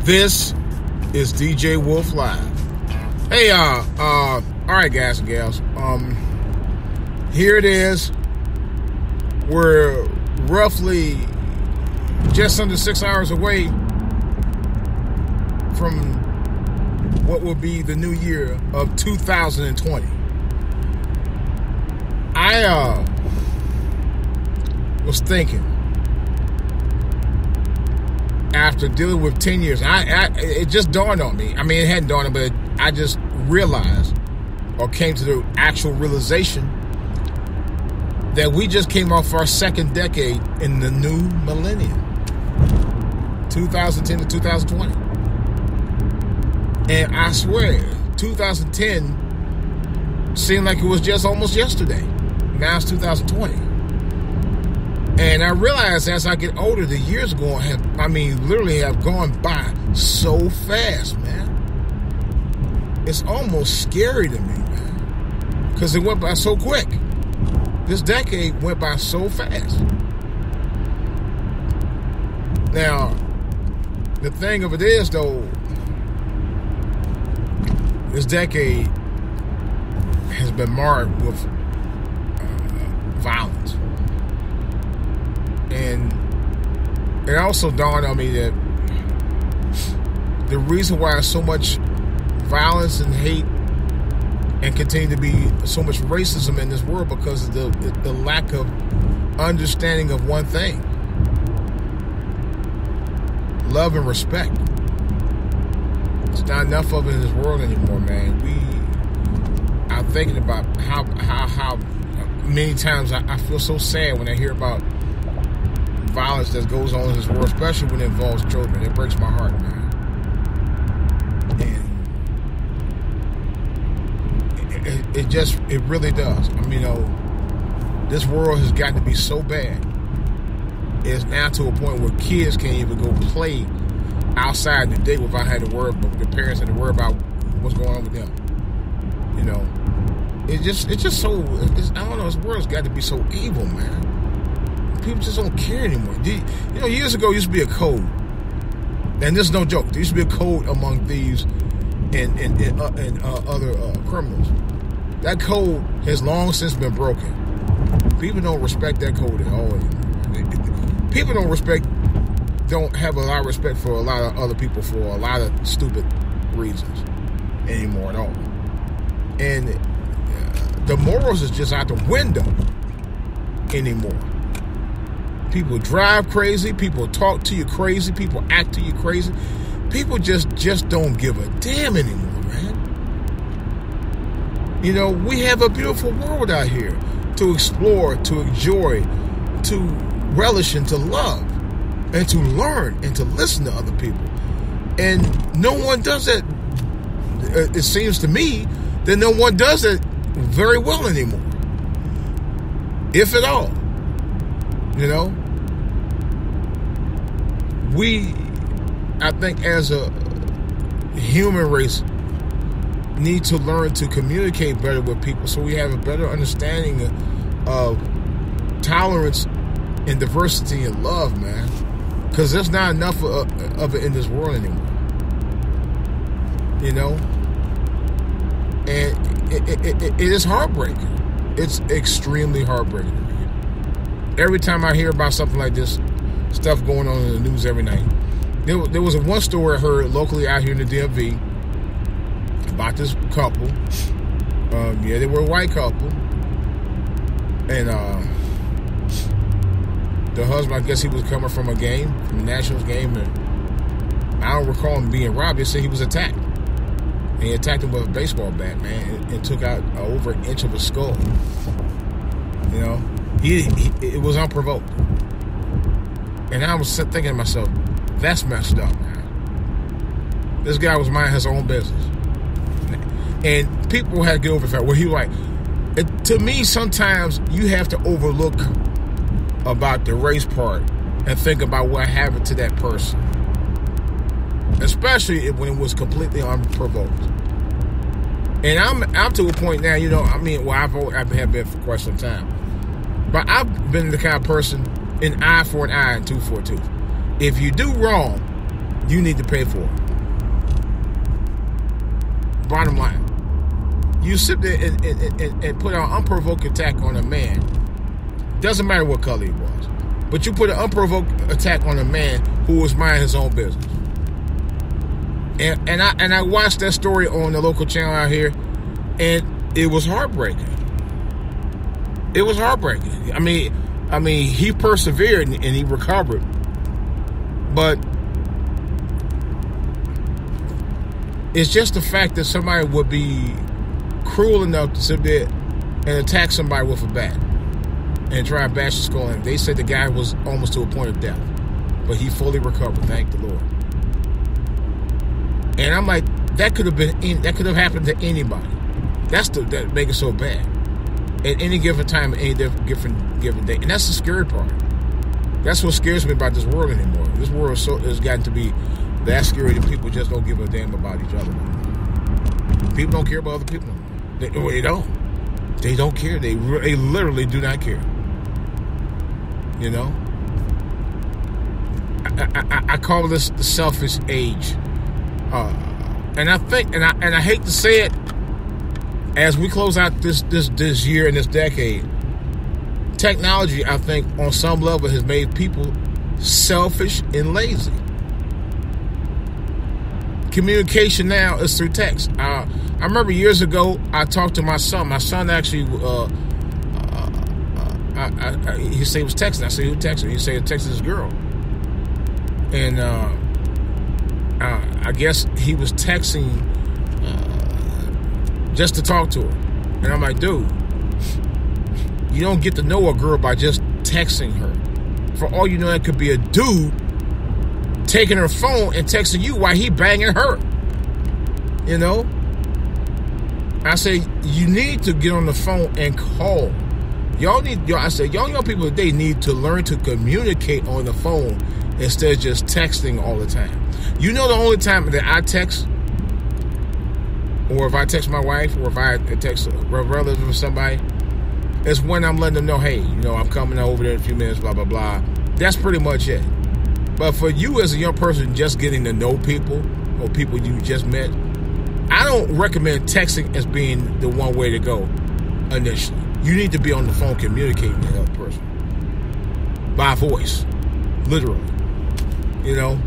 This is DJ Wolf Live. Hey, all right, guys and gals. Here it is. We're roughly just under 6 hours away from what will be the new year of 2020. I was thinking, after dealing with 10 years, it just dawned on me. I mean, it hadn't dawned on me, but I just realized, or came to the actual realization, that we just came off our second decade in the new millennium, 2010 to 2020. And I swear, 2010 seemed like it was just almost yesterday. Now it's 2020. And I realize as I get older, the years literally have gone by so fast, man. It's almost scary to me, man. Because it went by so quick. This decade went by so fast. Now, the thing of it is, though, this decade has been marred with violence. And it also dawned on me that the reason why so much violence and hate and continue to be so much racism in this world, because of the lack of understanding of one thing: love and respect. There's not enough of it in this world anymore, man. I'm thinking about how many times I feel so sad when I hear about violence that goes on in this world, especially when it involves children. It breaks my heart, man. And it really does. I mean, this world has gotten to be so bad. It's now to a point where kids can't even go play outside the day without having to worry about their parents and to worry about what's going on with them. You know, it's just so. I don't know. This world's got to be so evil, man. People just don't care anymore. Years ago, used to be a code, and this is no joke. There used to be a code among thieves and other criminals. That code has long since been broken. People don't respect that code at all anymore. People don't have a lot of respect for a lot of other people for a lot of stupid reasons anymore at all. And the morals is just out the window anymore. People drive crazy. People talk to you crazy. People act to you crazy. People just don't give a damn anymore, man. You know, we have a beautiful world out here to explore, to enjoy, to relish, and to love, and to learn, and to listen to other people. And no one does that. It seems to me that no one does it very well anymore, if at all. You know, I think as a human race, need to learn to communicate better with people so we have a better understanding of tolerance and diversity and love, man. Because there's not enough of it in this world anymore. You know? And it is heartbreaking. It's extremely heartbreaking to me. Every time I hear about something like this, stuff going on in the news every night. There was one story I heard locally out here in the DMV about this couple. They were a white couple. And the husband, I guess he was coming from a game, from the Nationals game, and I don't recall him being robbed. They said he was attacked. And he attacked him with a baseball bat, man, and took out over an inch of his skull. You know? It was unprovoked. And I was thinking to myself, that's messed up, man. This guy was minding his own business. And people had to get over the fact, well, he was like, to me, sometimes you have to overlook about the race part and think about what happened to that person. Especially when it was completely unprovoked. And I'm to a point now, I've been for quite some time. But I've been the kind of person, an eye for an eye and tooth for a tooth. If you do wrong, you need to pay for it. Bottom line. You sit there and put an unprovoked attack on a man. Doesn't matter what color he was. But you put an unprovoked attack on a man who was minding his own business. And I watched that story on the local channel out here, and it was heartbreaking. It was heartbreaking. I mean, he persevered and he recovered. But it's just the fact that somebody would be cruel enough to sit there and attack somebody with a bat and try and bash the skull in. They said the guy was almost to a point of death, but he fully recovered. Thank the Lord. And I'm like, that could have happened to anybody. That make it so bad. At any given time, at any given day, and that's the scary part. That's what scares me about this world anymore. This world has gotten to be that scary that people just don't give a damn about each other. People don't care about other people. They don't. They don't care. They literally do not care. You know? I call this the selfish age. And I think, and I hate to say it, as we close out this year and this decade, technology, I think, on some level has made people selfish and lazy. Communication now is through text. I remember years ago, I talked to my son. My son actually, he said he was texting. I said, who texted? He said, texted his girl. And I guess he was texting just to talk to her. And I'm like, dude, you don't get to know a girl by just texting her. For all you know, that could be a dude taking her phone and texting you while he banging her. You know? I say, you need to get on the phone and call. Y'all young people today need to learn to communicate on the phone instead of just texting all the time. You know, the only time that I text, or if I text my wife, or if I text a relative or somebody, is when I'm letting them know, hey, you know, I'm coming over there in a few minutes, blah, blah, blah. That's pretty much it. But for you as a young person just getting to know people, or people you just met, I don't recommend texting as being the one way to go initially. You need to be on the phone communicating with the other person. By voice. Literally. You know?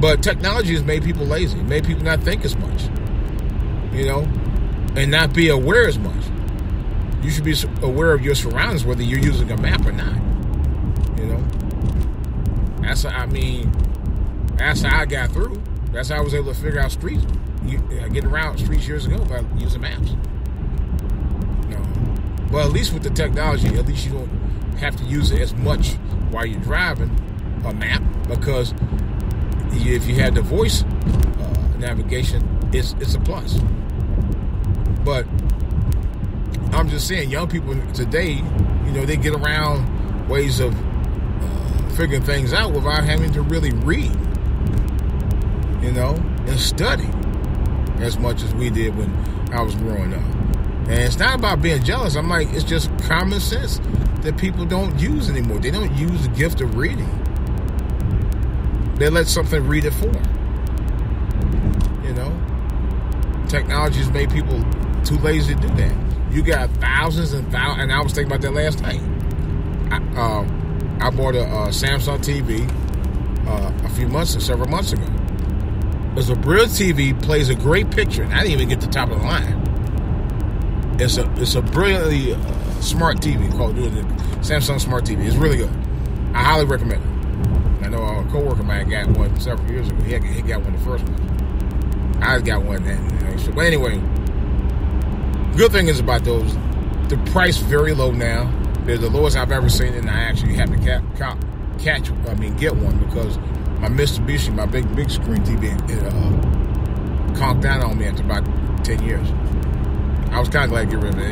But technology has made people lazy. Made people not think as much. You know? And not be aware as much. You should be aware of your surroundings, whether you're using a map or not. You know? That's how I got through. That's how I was able to figure out streets. Getting around streets years ago by using maps. But at least with the technology, at least you don't have to use it as much while you're driving a map, because if you had the voice navigation, it's a plus. But I'm just saying, young people today, you know, they get around ways of figuring things out without having to really read, you know, and study as much as we did when I was growing up. And it's not about being jealous. I'm like, it's just common sense that people don't use anymore. They don't use the gift of reading. They let something read it for them. You know? Technology has made people too lazy to do that. You got thousands and thousands, and I was thinking about that last night. I bought a Samsung TV several months ago. It's a Brilliant TV, plays a great picture, and I didn't even get to the top of the line. It's a brilliantly smart TV called the Samsung Smart TV. It's really good. I highly recommend it. I know a coworker of mine got one several years ago. He got one the first one. I got one then. But anyway, good thing is about those, the price very low now. They're the lowest I've ever seen, and I actually have to get one, because my Mitsubishi, my big screen TV, it conked down on me after about 10 years. I was kind of glad to get rid of it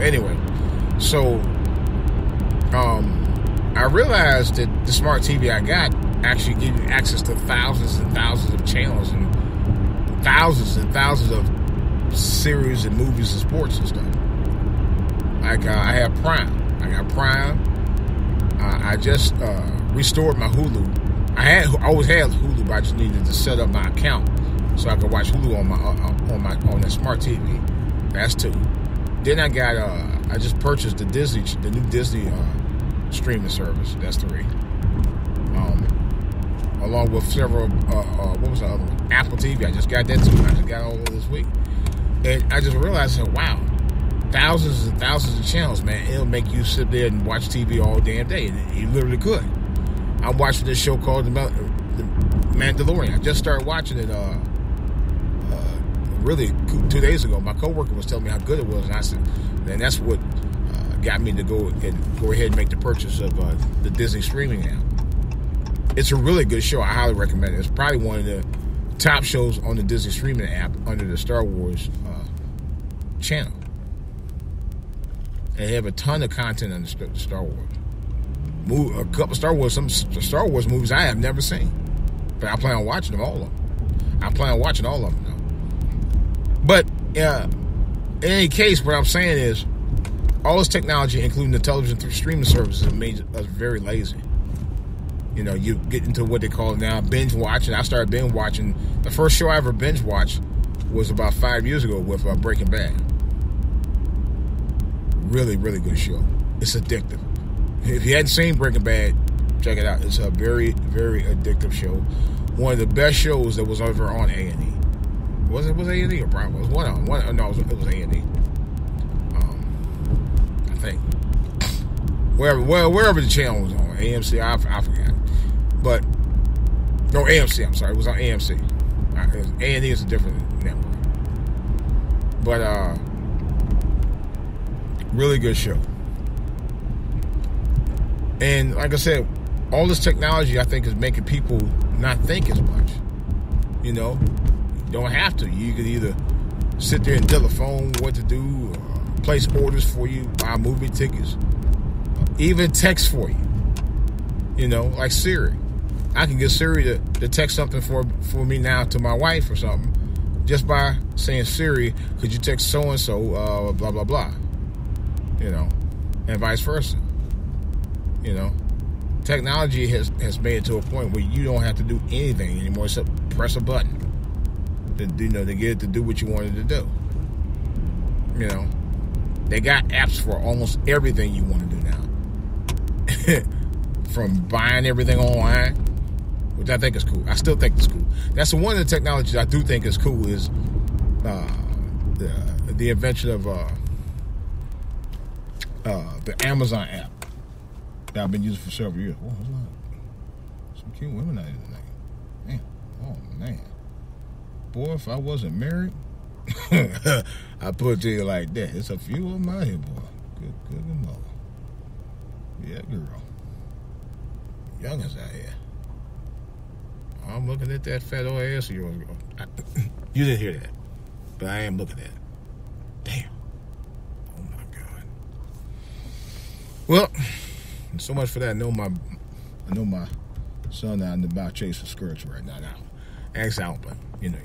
anyway. So I realized that the smart TV I got actually gives you access to thousands and thousands of channels and thousands of series and movies and sports and stuff. Like I have Prime. I got Prime. I just restored my Hulu. I always had Hulu, but I just needed to set up my account so I could watch Hulu on the smart TV. That's 2. Then I just purchased the new Disney streaming service. That's 3. Along with several, what was the other one? Apple TV. I just got that too. I just got all of this week. And I just realized, wow, thousands and thousands of channels, man. It'll make you sit there and watch TV all damn day. And you literally could. I'm watching this show called The Mandalorian. I just started watching it really 2 days ago. My coworker was telling me how good it was, and I said, and that's what got me to go ahead and make the purchase of the Disney streaming app. It's a really good show. I highly recommend it. It's probably one of the top shows on the Disney streaming app under the Star Wars channel. And they have a ton of content on the Star Wars. A couple some Star Wars movies I have never seen. But I plan on watching them all of them. I plan on watching all of them now. But in any case, what I'm saying is all this technology, including the television streaming services, have made us very lazy. You know, you get into what they call now binge watching. I started binge watching. The first show I ever binge watched was about 5 years ago with Breaking Bad. Really, really good show. It's addictive. If you hadn't seen Breaking Bad, check it out. It's a very, very addictive show. One of the best shows that was ever on A&E. Was A&E or Bravo? It was one. No, it was A&E. I think wherever the channel was on, AMC. I forgot. But no, AMC. I'm sorry, it was on AMC. A&E is a different network. But really good show. And like I said, all this technology I think is making people not think as much. You know, you don't have to. You could either sit there and tell the phone what to do, or place orders for you, buy movie tickets, even text for you. You know, like Siri. I can get Siri to text something for me now to my wife or something just by saying, Siri, could you text so-and-so, blah, blah, blah. You know, and vice versa. You know, technology has made it to a point where you don't have to do anything anymore except press a button to get it to do what you wanted to do. You know, they got apps for almost everything you want to do now. From buying everything online, which I think is cool. I still think it's cool. That's one of the technologies I do think is cool is the invention of the Amazon app that I've been using for several years. Oh, some cute women out here tonight. Man, oh man. Boy, if I wasn't married, I put it to you like that. It's a few of them out here, boy. Good mother. Yeah, girl. Youngins out here. I'm looking at that fat old ass of yours. You didn't hear that, but I am looking at it. Damn. Oh my God. Well, so much for that. I know my son out and about chasing skirts right now. Actually, I don't blame him. You know,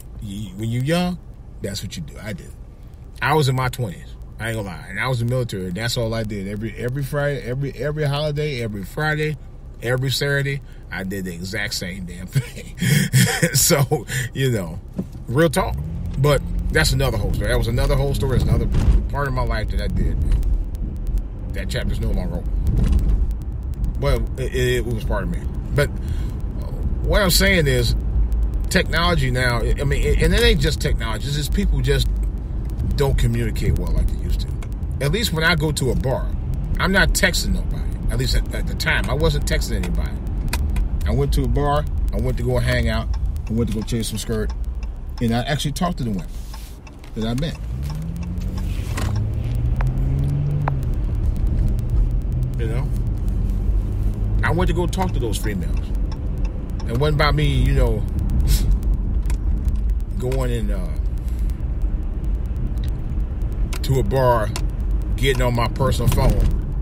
when you're young, that's what you do. I did. I was in my 20s. I ain't gonna lie, and I was in the military. That's all I did. Every Friday, every holiday, every Friday, every Saturday, I did the exact same damn thing. So, you know, real talk. But that's another whole story. That was another whole story. It's another part of my life that I did. That chapter's no longer open. Well, it was part of me. But what I'm saying is, technology now, I mean, and it ain't just technology. It's just people just don't communicate well like they used to. At least when I go to a bar, I'm not texting nobody. At least at the time, I wasn't texting anybody. I went to a bar. I went to go hang out. I went to go chase some skirt. And I actually talked to the women that I met. You know? I went to go talk to those females. It wasn't about me, you know, going in to a bar, getting on my personal phone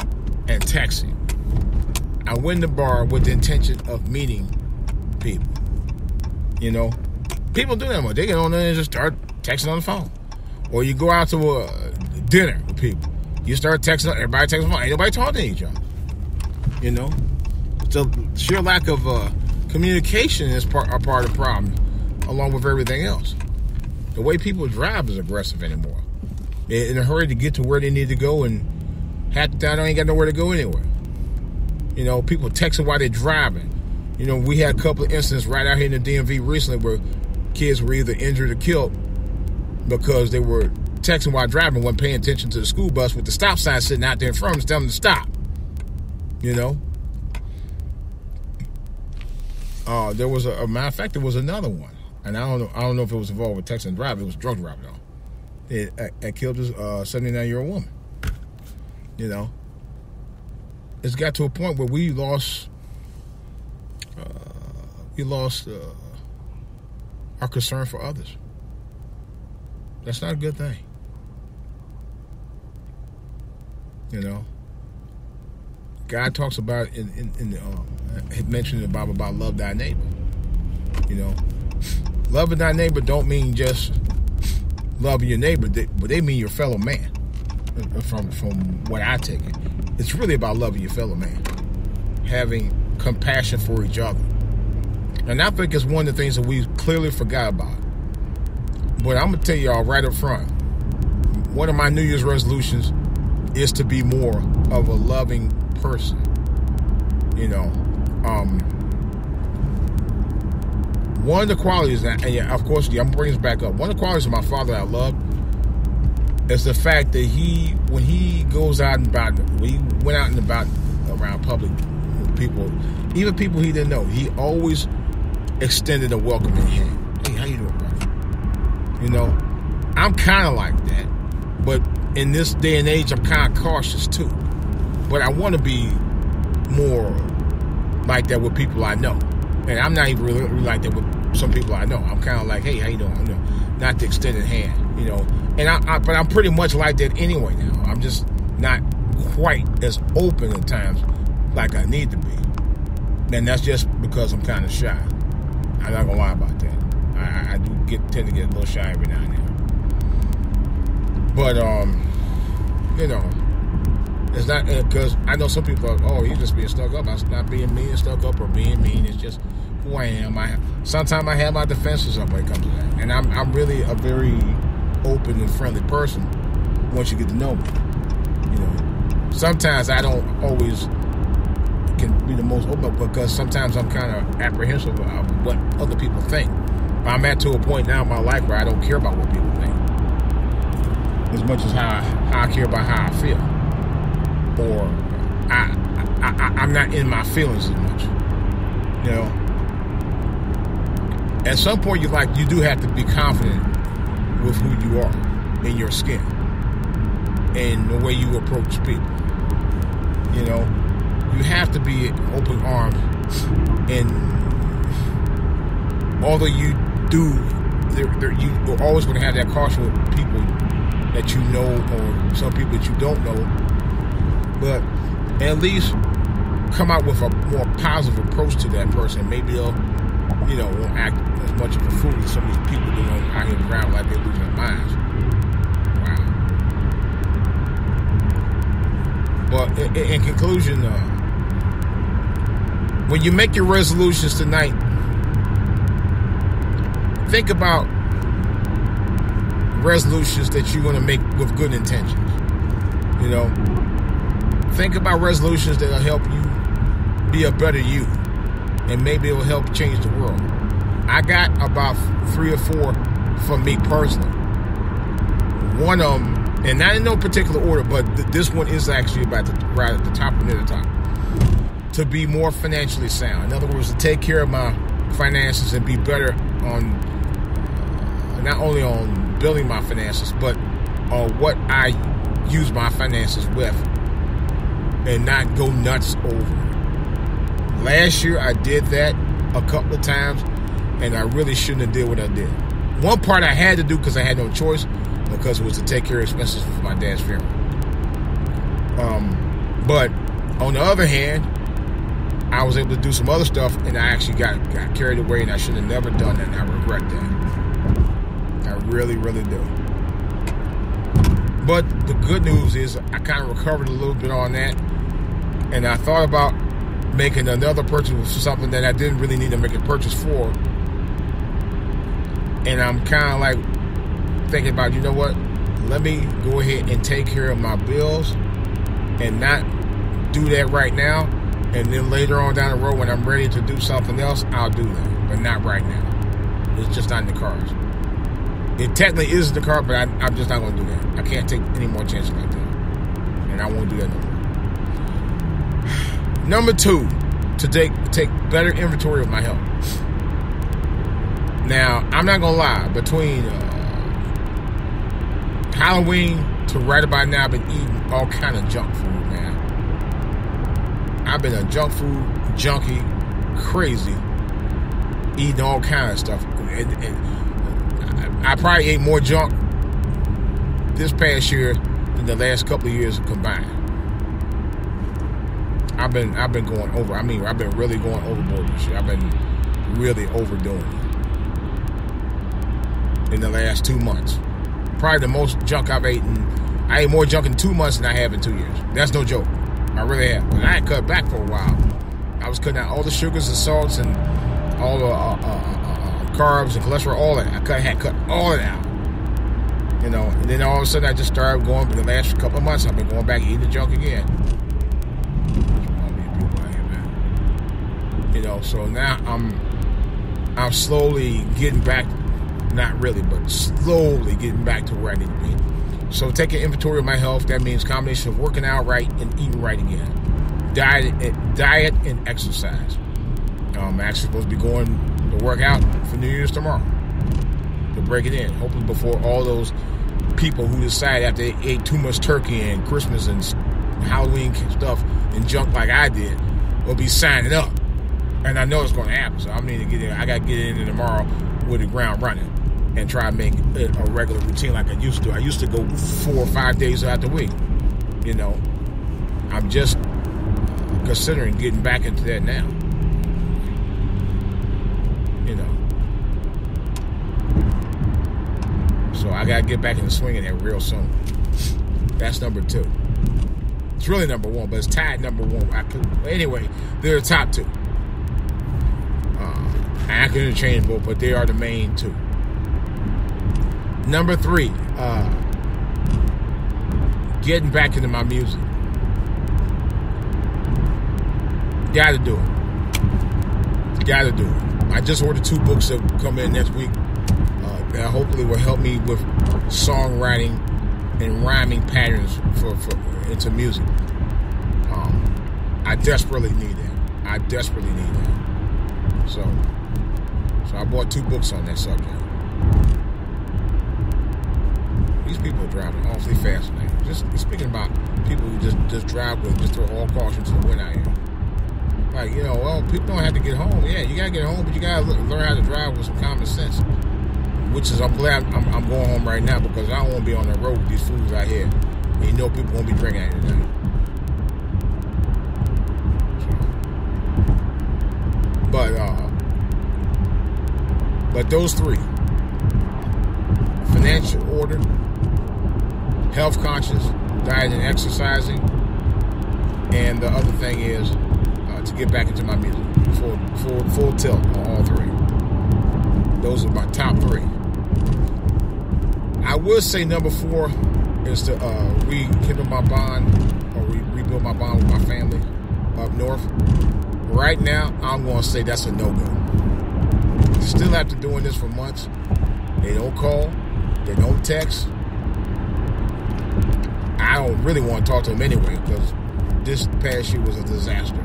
and texting. I went to the bar with the intention of meeting people. You know, people do that much. They get on there and just start texting on the phone. Or you go out to a dinner with people. You start texting, everybody texting on the phone. Ain't nobody talking to each other. You know? So sheer lack of Communication is a part of the problem, along with everything else. The way people drive is aggressive anymore. They're in a hurry to get to where they need to go, and half the time they ain't got nowhere to go anywhere. You know, people texting while they're driving. You know, we had a couple of incidents right out here in the DMV recently where kids were either injured or killed because they were texting while driving, wasn't paying attention to the school bus with the stop sign sitting out there in front of them, telling them to stop. You know? There was a matter of fact, there was another one. And I don't know if it was involved with texting and driving. It was drunk driving, though. It killed this 79-year-old woman. You know? It's got to a point where we lost our concern for others. That's not a good thing. You know, God talks about it mentioned in the Bible about love thy neighbor. You know, loving thy neighbor don't mean just loving your neighbor, but they mean your fellow man. From what I take it, it's really about loving your fellow man, having compassion for each other. And I think it's one of the things that we clearly forgot about. But I'm going to tell y'all right up front, one of my New Year's resolutions is to be more of a loving person. You know, one of the qualities, and yeah, of course, I'm going to bring this back up. One of the qualities of my father I love is the fact that when he goes out and about, when he went out and about around public people, even people he didn't know, he always extended a welcoming hand. Hey, how you doing, brother? You know, I'm kind of like that, but in this day and age, I'm kind of cautious too. But I want to be more like that with people I know, and I'm not even really like that with some people I know. I'm kind of like, hey, how you doing? You know, not the extended hand, you know. And but I'm pretty much like that anyway now. I'm just not quite as open at times like I need to be, and that's just because I'm kind of shy. I'm not gonna lie about that. I do tend to get a little shy every now and then. But you know, it's not because I know some people are, oh, he's just being stuck up. I'm not being mean and stuck up or being mean. It's just who I am. Sometimes I have my defenses up when it comes to that, and I'm really a very open and friendly person once you get to know me. You know, sometimes I don't always can be the most open because sometimes I'm kind of apprehensive of what other people think. I'm at to a point now in my life where I don't care about what people think as much as how I care about how I feel, or I'm not in my feelings as much. You know, at some point you do have to be confident with who you are in your skin and the way you approach people. You know, you have to be open armed, and although you do, you're always going to have that caution with people that you know or some people that you don't know, but at least come out with a more positive approach to that person. Maybe they'll, you know, won't act as much of a fool as some of these people do out here around like they're losing their minds. Wow. But in conclusion, when you make your resolutions tonight, think about resolutions that you're going to make with good intentions. You know, think about resolutions that will help you be a better you, and maybe it will help change the world. I got about 3 or 4 for me personally. One of them, and not in no particular order, but this one is actually about right at the top or near the top. To be more financially sound. In other words, to take care of my finances and be better on not only on building my finances, but on what I use my finances with, and not go nuts over it. Last year I did that a couple of times, and I really shouldn't have did what I did. One part I had to do because I had no choice, because it was to take care of expenses for my dad's funeral. But on the other hand, I was able to do some other stuff, and I actually got carried away, and I should have never done that, and I regret that. I really, really do. But the good news is I kind of recovered a little bit on that, and I thought about making another purchase for something that I didn't really need to make a purchase for. And I'm kind of like thinking about, you know what? Let me go ahead and take care of my bills and not do that right now. And then later on down the road, when I'm ready to do something else, I'll do that. But not right now. It's just not in the cards. It technically is in the card, but I'm just not going to do that. I can't take any more chances like that. And I won't do that no more. Number 2, to take better inventory of my health. Now, I'm not going to lie. Between Halloween to right about now, I've been eating all kind of junk food, man. I've been a junk food junkie, crazy, eating all kind of stuff. And I probably ate more junk this past year than the last couple of years combined. I've been going over. I mean, I've been really going overboard this year. I've been really overdoing it in the last 2 months. Probably the most junk I've eaten. I ate more junk in 2 months than I have in 2 years. That's no joke. I really have. But I had cut back for a while. I was cutting out all the sugars and salts and all the carbs and cholesterol, all that. I had cut all of it out. You know, and then all of a sudden I just started going, for the last couple of months, I've been going back eating the junk again. You know, so now I'm slowly getting back, not really, but slowly getting back to where I need to be. So taking inventory of my health, that means combination of working out right and eating right again. Diet and exercise. I'm actually supposed to be going to work out for New Year's tomorrow to break it in. Hopefully before all those people who decide after they ate too much turkey and Christmas and Halloween stuff and junk like I did will be signing up. And I know it's going to happen, so I need to get in. I got to get in there tomorrow with the ground running and try to make it a regular routine like I used to. I used to go 4 or 5 days out the week. You know, I'm just considering getting back into that now. You know, so I got to get back in the swing of that real soon. That's number 2. It's really number 1, but it's tied number 1. Anyway, they're the top 2. I can interchange both, but they are the main 2. Number 3, getting back into my music. Gotta do it. Gotta do it. I just ordered 2 books that will come in next week that hopefully will help me with songwriting and rhyming patterns for into music. I desperately need that. So I bought 2 books on that subject. These people are driving awfully fast now. Just speaking about people who just drive with, just throw all caution to the wind out here. Like, you know, well, people don't have to get home. Yeah, you gotta get home, but you gotta learn how to drive with some common sense. Which is, I'm glad I'm going home right now because I don't want to be on the road with these fools out here. And you know people won't be drinking at tonight. But those 3, financial order, health conscious, diet and exercising, and the other thing is to get back into my music, full tilt on all 3. Those are my top 3. I would say number 4 is to rekindle my bond or rebuild my bond with my family up north. Right now, I'm going to say that's a no-go. Still after doing this for months, they don't call, they don't text. I don't really want to talk to them anyway because this past year was a disaster.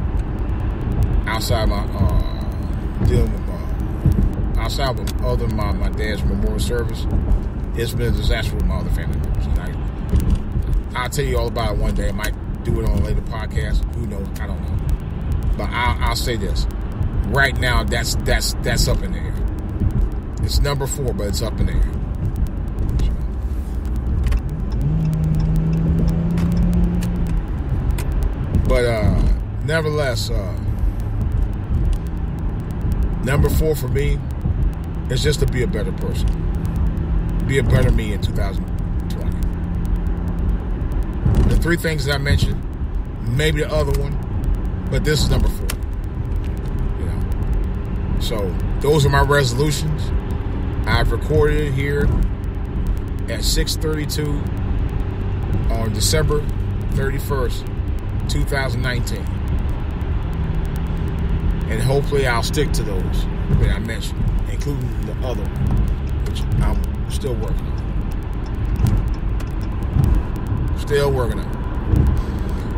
Outside my dealing with outside with other than my dad's memorial service, it's been a disaster with my other family members. And I'll tell you all about it one day. I might do it on a later podcast. Who knows? I don't know. But I'll say this. Right now, that's up in the air. It's number 4, but it's up in the air. But nevertheless, number 4 for me is just to be a better person. Be a better me in 2020. The 3 things that I mentioned, maybe the other one, but this is number 4. So those are my resolutions. I've recorded it here at 6:32 on December 31st, 2019. And hopefully I'll stick to those that I mentioned, including the other one, which I'm still working on.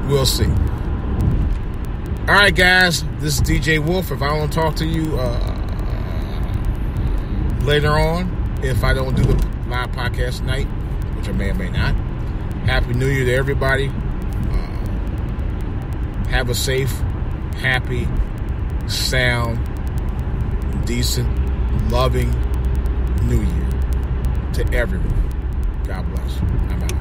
We'll see. All right, guys. This is DJ Wolf. If I don't talk to you later on, if I don't do the live podcast tonight, which I may or may not, Happy New Year to everybody. Have a safe, happy, sound, decent, loving New Year to everyone. God bless. I'm out.